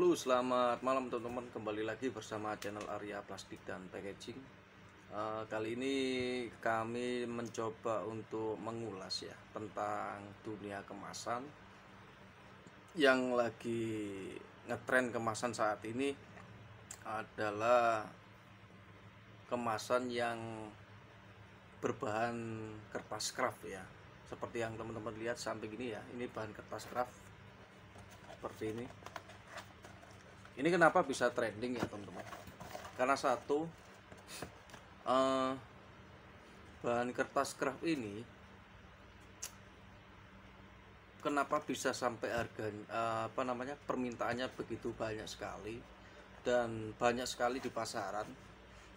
Halo, selamat malam teman-teman. Kembali lagi bersama channel Arya Plastik dan Packaging. Kali ini kami mencoba untuk mengulas ya tentang dunia kemasan yang lagi ngetren. Kemasan saat ini adalah kemasan yang berbahan kertas kraft ya. Seperti yang teman-teman lihat samping ini ya, ini bahan kertas kraft seperti ini. Ini kenapa bisa trending ya teman-teman? Karena satu, bahan kertas kraft ini kenapa bisa sampai harga permintaannya begitu banyak sekali dan banyak sekali di pasaran?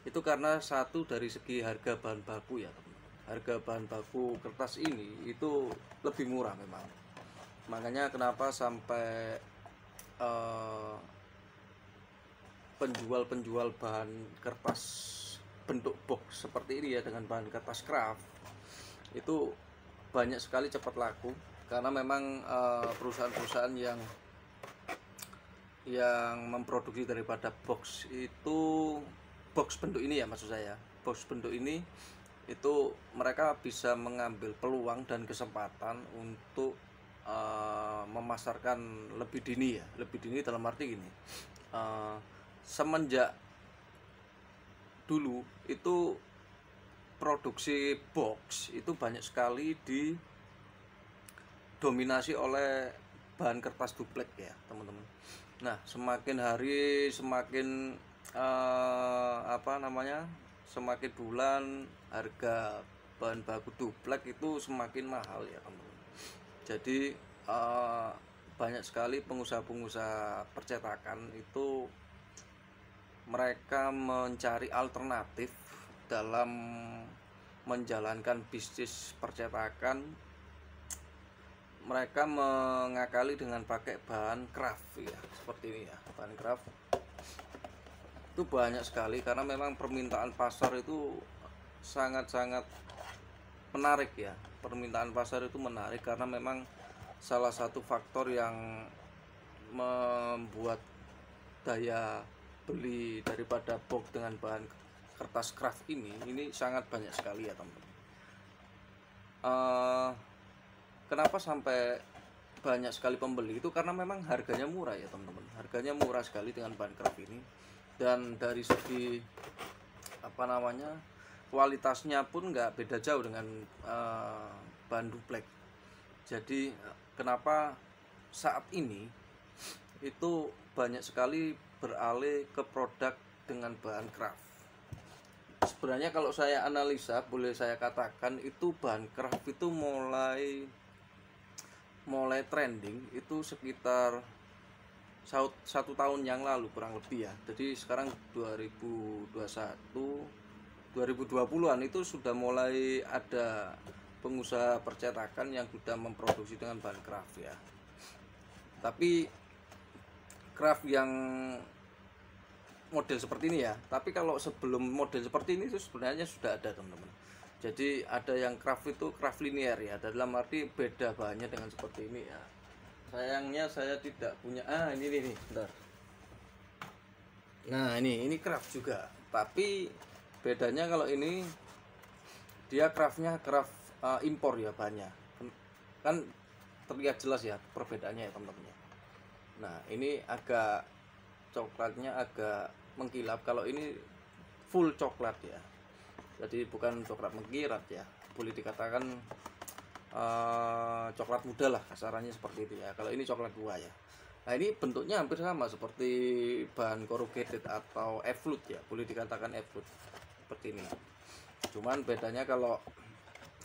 Itu karena satu, dari segi harga bahan baku ya teman-teman. Harga bahan baku kertas ini itu lebih murah memang. Makanya kenapa sampai penjual bahan kertas bentuk box seperti ini ya, dengan bahan kertas kraft itu banyak sekali cepat laku, karena memang perusahaan-perusahaan yang memproduksi daripada box itu, box bentuk ini ya maksud saya, box bentuk ini itu mereka bisa mengambil peluang dan kesempatan untuk memasarkan lebih dini ya, lebih dini dalam arti gini, semenjak dulu itu produksi box itu banyak sekali didominasi oleh bahan kertas duplek ya teman-teman. Nah, semakin hari semakin semakin bulan harga bahan baku duplek itu semakin mahal ya teman-teman. Jadi banyak sekali pengusaha-pengusaha percetakan itu mereka mencari alternatif dalam menjalankan bisnis percetakan. Mereka mengakali dengan pakai bahan kraft ya, seperti ini ya, bahan kraft itu banyak sekali karena memang permintaan pasar itu sangat-sangat menarik ya. Permintaan pasar itu menarik karena memang salah satu faktor yang membuat daya beli daripada box dengan bahan kertas kraft ini sangat banyak sekali ya teman-teman. Kenapa sampai banyak sekali pembeli itu karena memang harganya murah ya teman-teman. Harganya murah sekali dengan bahan kraft ini, dan dari segi kualitasnya pun nggak beda jauh dengan bahan duplek. Jadi kenapa saat ini itu banyak sekali beralih ke produk dengan bahan kraft. Sebenarnya kalau saya analisa, boleh saya katakan itu bahan kraft itu mulai trending itu sekitar 1 tahun yang lalu kurang lebih ya. Jadi sekarang 2021 2020-an itu sudah mulai ada pengusaha percetakan yang sudah memproduksi dengan bahan kraft ya. Tapi kraft yang model seperti ini ya, tapi kalau sebelum model seperti ini itu sebenarnya sudah ada teman-teman. Jadi ada yang kraft itu kraft linear ya, dalam arti beda bahannya dengan seperti ini ya. Sayangnya saya tidak punya, ini bentar. Nah ini kraft juga, tapi bedanya kalau ini dia kraftnya kraft impor ya bahannya, kan terlihat jelas ya perbedaannya ya teman-teman. Nah ini agak coklatnya agak mengkilap, kalau ini full coklat ya, jadi bukan coklat mengkilat ya, boleh dikatakan coklat muda lah kasarannya seperti itu ya. Kalau ini coklat tua ya. Nah ini bentuknya hampir sama seperti bahan corrugated atau e-flute ya, boleh dikatakan e-flute seperti ini. Cuman bedanya kalau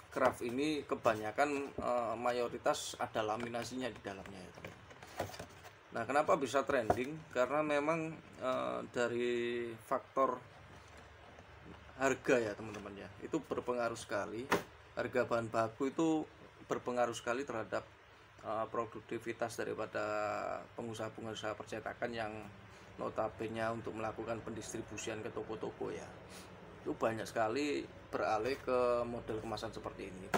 kraft ini kebanyakan mayoritas ada laminasinya di dalamnya ya teman. Nah kenapa bisa trending? Karena memang dari faktor harga ya teman-teman ya, itu berpengaruh sekali. Harga bahan baku itu berpengaruh sekali terhadap produktivitas daripada pengusaha-pengusaha percetakan yang notabene untuk melakukan pendistribusian ke toko-toko ya. Itu banyak sekali beralih ke model kemasan seperti ini.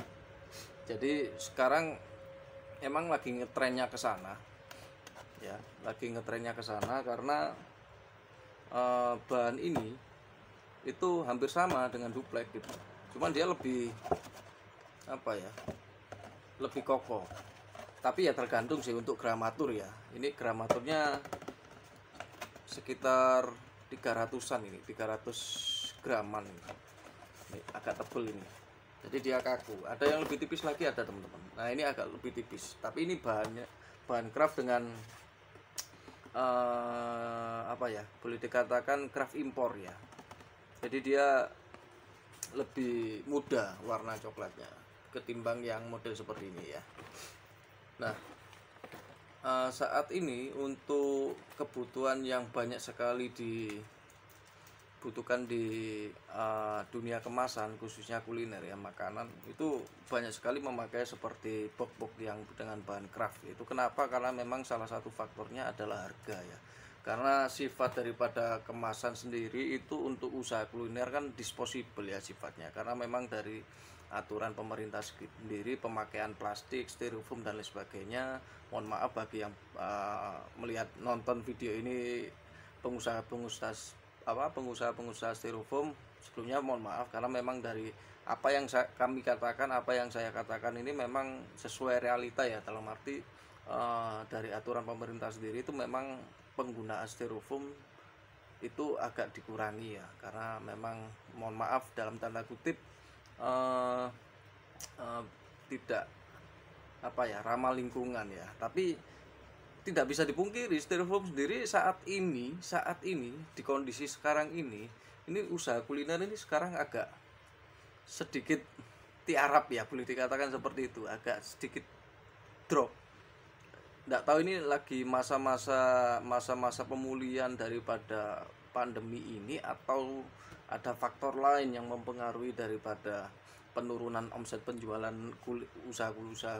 Jadi sekarang emang lagi ngetrennya ke sana. ya, lagi ngetrennya ke sana karena bahan ini itu hampir sama dengan duplek gitu, cuman dia lebih apa ya, lebih kokoh. Tapi ya tergantung sih untuk gramatur ya. Ini gramaturnya sekitar 300-an ini, 300 graman ini. Ini agak tebel ini. Jadi dia kaku. Ada yang lebih tipis lagi ada teman-teman. Nah ini agak lebih tipis. Tapi ini bahan craft dengan apa ya? Boleh dikatakan craft impor ya. Jadi dia lebih muda warna coklatnya ketimbang yang model seperti ini ya. Nah, saat ini untuk kebutuhan yang banyak sekali dibutuhkan di dunia kemasan, khususnya kuliner ya, makanan itu banyak sekali memakai seperti box-box yang dengan bahan craft. Itu kenapa? Karena memang salah satu faktornya adalah harga ya. Karena sifat daripada kemasan sendiri itu untuk usaha kuliner kan disposable ya sifatnya. Karena memang dari aturan pemerintah sendiri pemakaian plastik, styrofoam dan lain sebagainya. Mohon maaf bagi yang melihat nonton video ini pengusaha-pengusaha styrofoam, sebelumnya mohon maaf karena memang dari apa yang kami katakan, apa yang saya katakan ini memang sesuai realita ya, dalam arti dari aturan pemerintah sendiri itu memang penggunaan styrofoam itu agak dikurangi ya, karena memang mohon maaf dalam tanda kutip tidak apa ya, ramah lingkungan ya. Tapi tidak bisa dipungkiri styrofoam sendiri saat ini di kondisi sekarang ini usaha kuliner ini sekarang agak sedikit tiarap ya, boleh dikatakan seperti itu, agak sedikit drop. Nggak tahu ini lagi masa-masa pemulihan daripada pandemi ini atau ada faktor lain yang mempengaruhi daripada penurunan omset penjualan usaha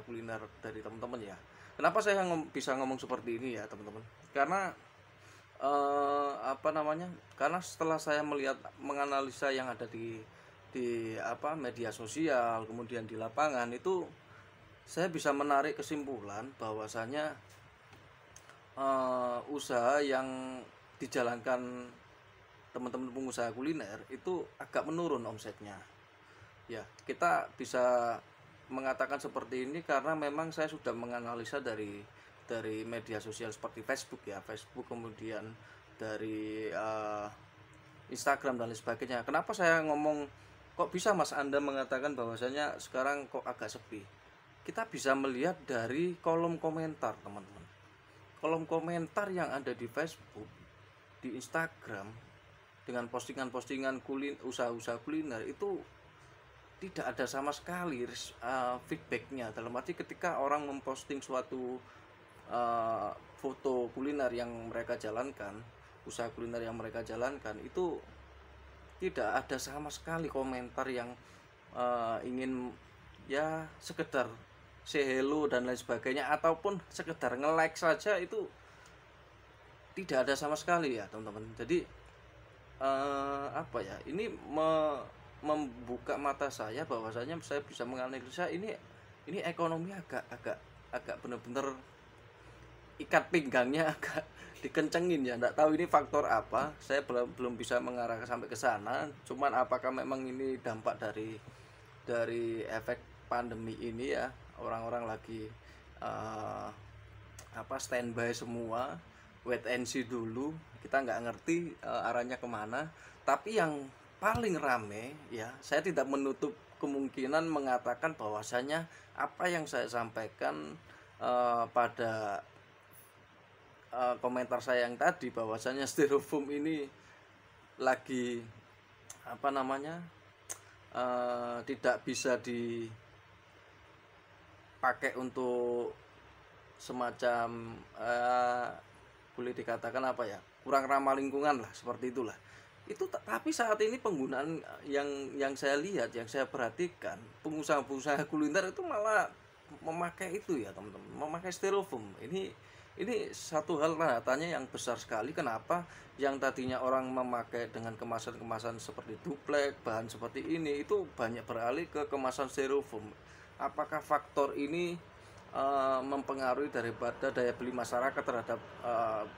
kuliner dari teman-teman ya. Kenapa saya bisa ngomong seperti ini ya teman-teman? Karena karena setelah saya menganalisa yang ada di media sosial, kemudian di lapangan itu saya bisa menarik kesimpulan bahwasanya usaha yang dijalankan teman-teman pengusaha kuliner itu agak menurun omsetnya. Ya, kita bisa mengatakan seperti ini karena memang saya sudah menganalisa dari media sosial seperti Facebook ya, Facebook, kemudian dari Instagram dan lain sebagainya. Kenapa saya ngomong kok bisa Mas Anda mengatakan bahwasanya sekarang kok agak sepi? Kita bisa melihat dari kolom komentar teman-teman. Kolom komentar yang ada di Facebook, di Instagram dengan postingan-postingan usaha-usaha kuliner itu tidak ada sama sekali feedbacknya. Dalam arti ketika orang memposting suatu foto kuliner yang mereka jalankan, usaha kuliner yang mereka jalankan, itu tidak ada sama sekali komentar yang ingin ya sekedar say hello dan lain sebagainya, ataupun sekedar nge-like saja itu tidak ada sama sekali ya teman-teman. Jadi ini membuka mata saya bahwasanya saya bisa menganalisa ini ekonomi agak benar-benar ikat pinggangnya agak dikencengin ya. Nggak tahu ini faktor apa, saya belum bisa mengarah sampai ke sana. Cuman apakah memang ini dampak dari efek pandemi ini ya, orang-orang lagi standby semua, wait and see dulu, kita nggak ngerti arahnya kemana. Tapi yang paling rame ya, saya tidak menutup kemungkinan mengatakan bahwasanya apa yang saya sampaikan pada komentar saya yang tadi, bahwasanya styrofoam ini lagi tidak bisa dipakai untuk semacam boleh dikatakan kurang ramah lingkungan lah, seperti itulah. Itu tapi saat ini penggunaan yang saya lihat, yang saya perhatikan, pengusaha-pengusaha kuliner itu malah memakai itu ya teman-teman, memakai styrofoam. Ini satu hal tanya yang besar sekali. Kenapa yang tadinya orang memakai dengan kemasan-kemasan seperti duplek, bahan seperti ini, itu banyak beralih ke kemasan styrofoam? Apakah faktor ini mempengaruhi daripada daya beli masyarakat terhadap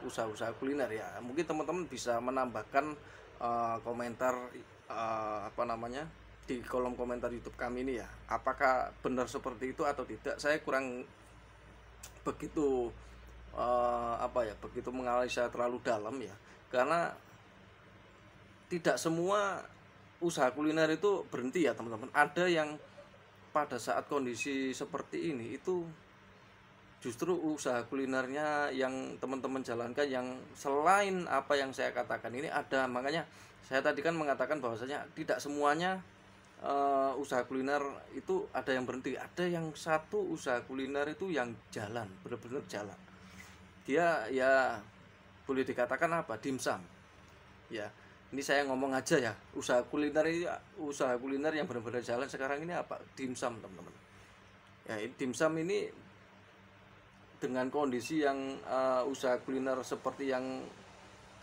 usaha-usaha kuliner ya. Mungkin teman-teman bisa menambahkan komentar di kolom komentar YouTube kami ini ya. Apakah benar seperti itu atau tidak? Saya kurang begitu begitu menganalisa terlalu dalam ya. Karena tidak semua usaha kuliner itu berhenti ya teman-teman. Ada yang pada saat kondisi seperti ini itu justru usaha kulinernya yang teman-teman jalankan yang selain apa yang saya katakan ini ada. Makanya saya tadi kan mengatakan bahwasanya tidak semuanya usaha kuliner itu ada yang berhenti. Ada yang satu usaha kuliner itu yang jalan, benar-benar jalan. Dia ya boleh dikatakan apa? Dimsum. Ya, ini saya ngomong aja ya, usaha kuliner yang benar-benar jalan sekarang ini apa? Dimsum, teman-teman. Ya, dimsum ini dengan kondisi yang usaha kuliner seperti yang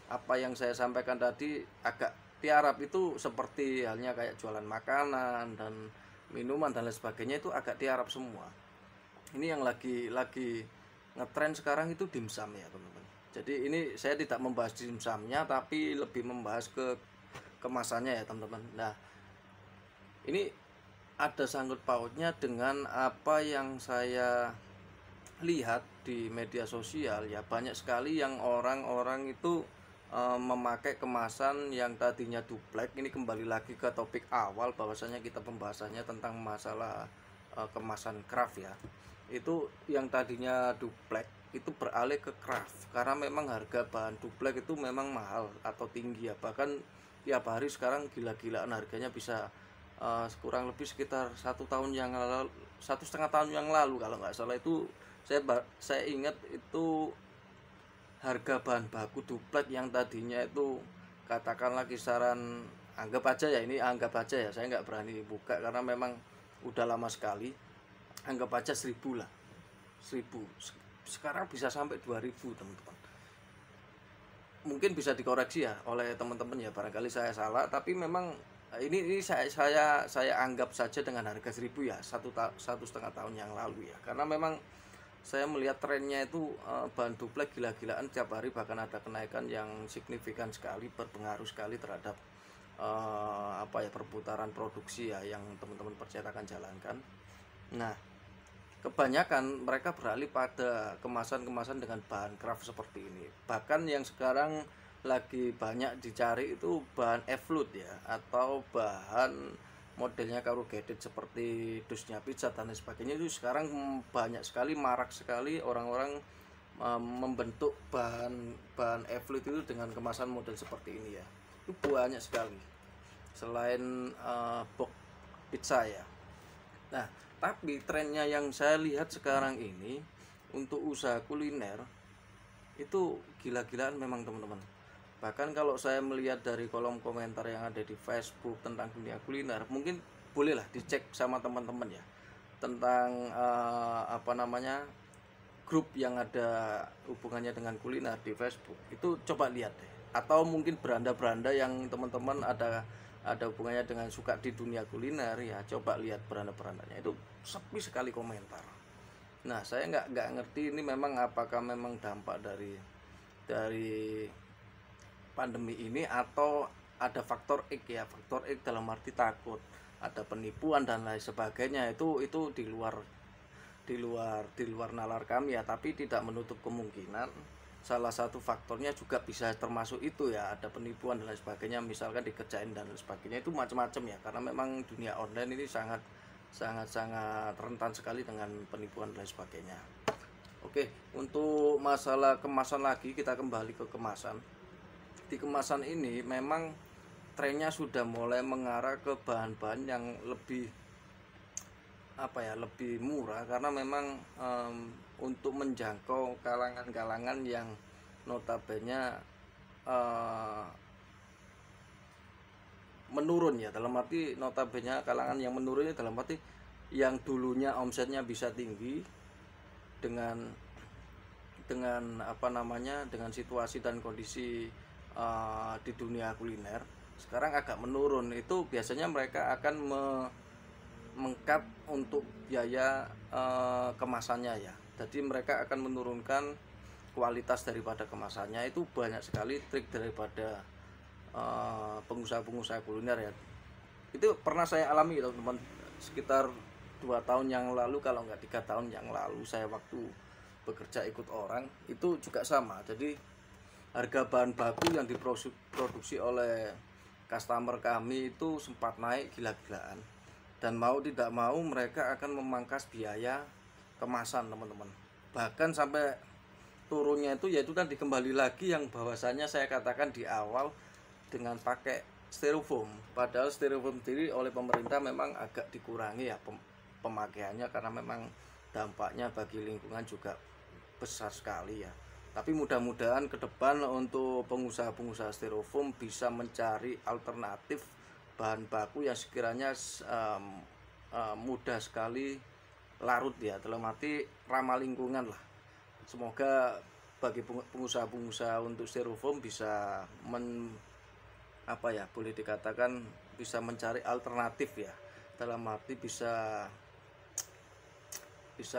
apa yang saya sampaikan tadi agak tiarap, itu seperti halnya kayak jualan makanan dan minuman dan lain sebagainya, itu agak tiarap semua. Ini yang lagi ngetren sekarang itu dimsum ya teman-teman. Jadi ini saya tidak membahas dimsumnya, tapi lebih membahas ke kemasannya ya teman-teman. Nah, ini ada sangkut pautnya dengan apa yang saya lihat di media sosial ya. Banyak sekali yang orang-orang itu memakai kemasan yang tadinya duplek. Ini kembali lagi ke topik awal bahwasanya kita pembahasannya tentang masalah kemasan craft ya. Itu yang tadinya duplek itu beralih ke craft karena memang harga bahan duplek itu memang mahal atau tinggi ya. Bahkan tiap hari sekarang gila-gilaan harganya, bisa kurang lebih sekitar 1,5 tahun yang lalu kalau nggak salah itu saya ingat itu harga bahan baku duplek yang tadinya itu katakanlah kisaran, anggap aja ya, saya nggak berani buka karena memang udah lama sekali, anggap aja 1.000 lah, 1.000. Sekarang bisa sampai 2.000 teman-teman. Mungkin bisa dikoreksi ya oleh teman-teman ya, barangkali saya salah, tapi memang ini saya anggap saja dengan harga 1.000 ya, 1,5 tahun yang lalu ya. Karena memang saya melihat trennya itu bahan duplek gila-gilaan tiap hari, bahkan ada kenaikan yang signifikan sekali, berpengaruh sekali terhadap perputaran produksi ya yang teman-teman percetakan jalankan. Nah, kebanyakan mereka beralih pada kemasan-kemasan dengan bahan craft seperti ini. Bahkan yang sekarang lagi banyak dicari itu bahan e-float ya, atau bahan modelnya corrugated seperti dusnya pizza dan lain sebagainya. Itu sekarang banyak sekali, marak sekali orang-orang membentuk bahan e-float itu dengan kemasan model seperti ini ya. Itu banyak sekali selain box pizza ya. Nah, tapi trennya yang saya lihat sekarang ini untuk usaha kuliner itu gila-gilaan memang teman-teman. Bahkan kalau saya melihat dari kolom komentar yang ada di Facebook tentang dunia kuliner, mungkin bolehlah dicek sama teman-teman ya, tentang grup yang ada hubungannya dengan kuliner di Facebook. Itu coba lihat deh. Atau mungkin beranda-beranda yang teman-teman ada hubungannya dengan suka di dunia kuliner ya, coba lihat beranda-berandanya, itu sepi sekali komentar. Nah, saya nggak ngerti ini memang apakah memang dampak dari pandemi ini atau ada faktor X ya. Faktor X dalam arti takut ada penipuan dan lain sebagainya, itu di luar nalar kami ya. Tapi tidak menutup kemungkinan salah satu faktornya juga bisa termasuk itu ya, ada penipuan dan lain sebagainya, misalkan dikerjain dan lain sebagainya. Itu macam-macam ya, karena memang dunia online ini sangat rentan sekali dengan penipuan dan lain sebagainya. Oke, untuk masalah kemasan lagi, kita kembali ke kemasan. Di kemasan ini memang trennya sudah mulai mengarah ke bahan-bahan yang lebih lebih murah, karena memang untuk menjangkau kalangan-kalangan yang notabene menurun ya, dalam arti notabene kalangan yang menurun dalam arti yang dulunya omsetnya bisa tinggi dengan dengan situasi dan kondisi di dunia kuliner sekarang agak menurun. Itu biasanya mereka akan mengkat untuk biaya kemasannya ya. Jadi mereka akan menurunkan kualitas daripada kemasannya. Itu banyak sekali trik daripada pengusaha-pengusaha kuliner ya. Itu pernah saya alami teman-teman, sekitar 2 tahun yang lalu, kalau nggak 3 tahun yang lalu, saya waktu bekerja ikut orang itu juga sama. Jadi harga bahan baku yang diproduksi oleh customer kami itu sempat naik gila-gilaan, dan mau tidak mau mereka akan memangkas biaya kemasan teman-teman. Bahkan sampai turunnya itu yaitu tadi, kembali lagi yang bahwasannya saya katakan di awal, dengan pakai styrofoam. Padahal styrofoam sendiri oleh pemerintah memang agak dikurangi ya pemakaiannya, karena memang dampaknya bagi lingkungan juga besar sekali ya. Tapi mudah-mudahan ke depan untuk pengusaha-pengusaha styrofoam bisa mencari alternatif bahan baku yang sekiranya mudah sekali larut ya, dalam arti ramah lingkungan lah. Semoga bagi pengusaha-pengusaha untuk styrofoam bisa boleh dikatakan bisa mencari alternatif ya, dalam arti bisa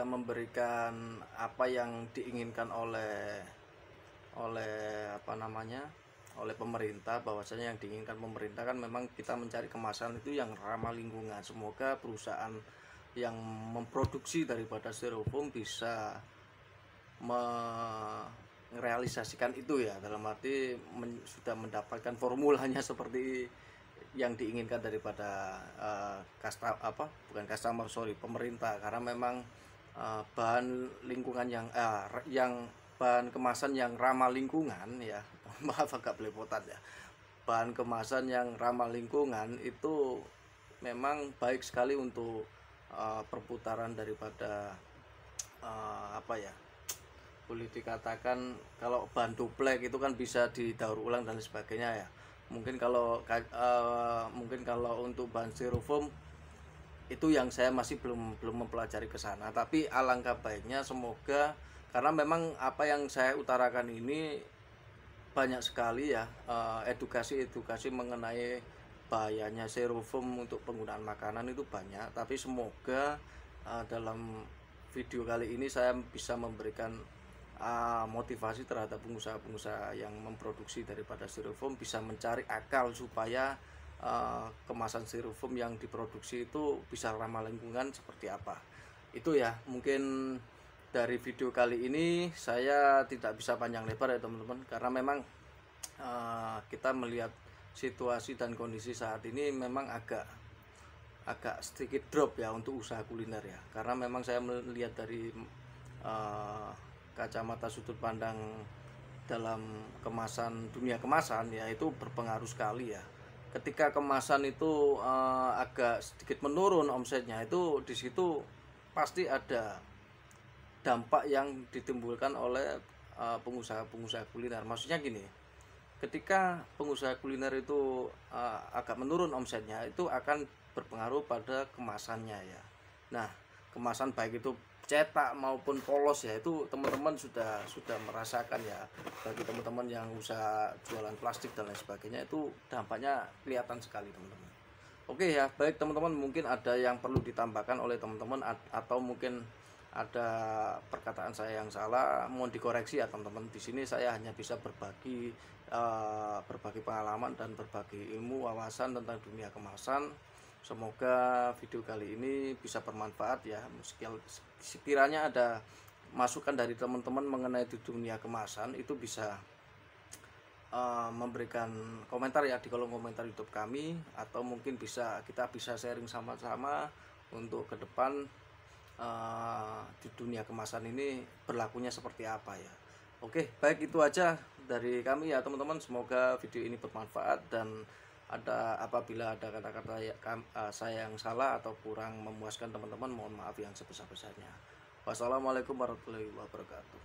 memberikan apa yang diinginkan oleh oleh pemerintah. Bahwasanya yang diinginkan pemerintah kan memang kita mencari kemasan itu yang ramah lingkungan. Semoga perusahaan yang memproduksi daripada styrofoam bisa merealisasikan itu ya, dalam arti sudah mendapatkan formulanya seperti yang diinginkan daripada pemerintah. Karena memang bahan lingkungan yang bahan kemasan yang ramah lingkungan ya maaf agak belepotan ya, bahan kemasan yang ramah lingkungan itu memang baik sekali untuk perputaran daripada boleh dikatakan, kalau bahan duplek itu kan bisa didaur ulang dan sebagainya ya. Mungkin kalau untuk bahan styrofoam itu yang saya masih belum mempelajari ke sana. Tapi alangkah baiknya semoga, karena memang apa yang saya utarakan ini banyak sekali ya edukasi mengenai bahayanya styrofoam untuk penggunaan makanan itu banyak. Tapi semoga dalam video kali ini saya bisa memberikan motivasi terhadap pengusaha-pengusaha yang memproduksi daripada styrofoam bisa mencari akal supaya kemasan styrofoam yang diproduksi itu bisa ramah lingkungan seperti apa. Itu ya mungkin dari video kali ini. Saya tidak bisa panjang lebar ya teman-teman, karena memang kita melihat situasi dan kondisi saat ini memang agak sedikit drop ya untuk usaha kuliner ya, karena memang saya melihat dari kacamata sudut pandang dalam dunia kemasan ya, itu berpengaruh sekali ya. Ketika kemasan itu agak sedikit menurun omsetnya, itu di situ pasti ada dampak yang ditimbulkan oleh pengusaha-pengusaha kuliner. Maksudnya gini, ketika pengusaha kuliner itu agak menurun omsetnya, itu akan berpengaruh pada kemasannya ya. Nah, kemasan baik itu cetak maupun polos ya, itu teman-teman sudah merasakan ya. Bagi teman-teman yang usaha jualan plastik dan lain sebagainya, itu dampaknya kelihatan sekali teman-teman. Oke ya, baik teman-teman, mungkin ada yang perlu ditambahkan oleh teman-teman atau mungkin ada perkataan saya yang salah, mohon dikoreksi ya teman-teman. Di sini saya hanya bisa berbagi pengalaman dan berbagi ilmu wawasan tentang dunia kemasan. Semoga video kali ini bisa bermanfaat ya. Sekiranya ada masukan dari teman-teman mengenai dunia kemasan, itu bisa memberikan komentar ya di kolom komentar YouTube kami, atau mungkin kita bisa sharing sama-sama untuk ke depan di dunia kemasan ini berlakunya seperti apa ya. Oke, baik, itu aja dari kami ya teman-teman. Semoga video ini bermanfaat, dan apabila ada kata-kata saya yang salah atau kurang memuaskan teman-teman, mohon maaf yang sebesar-besarnya. Wassalamualaikum warahmatullahi wabarakatuh.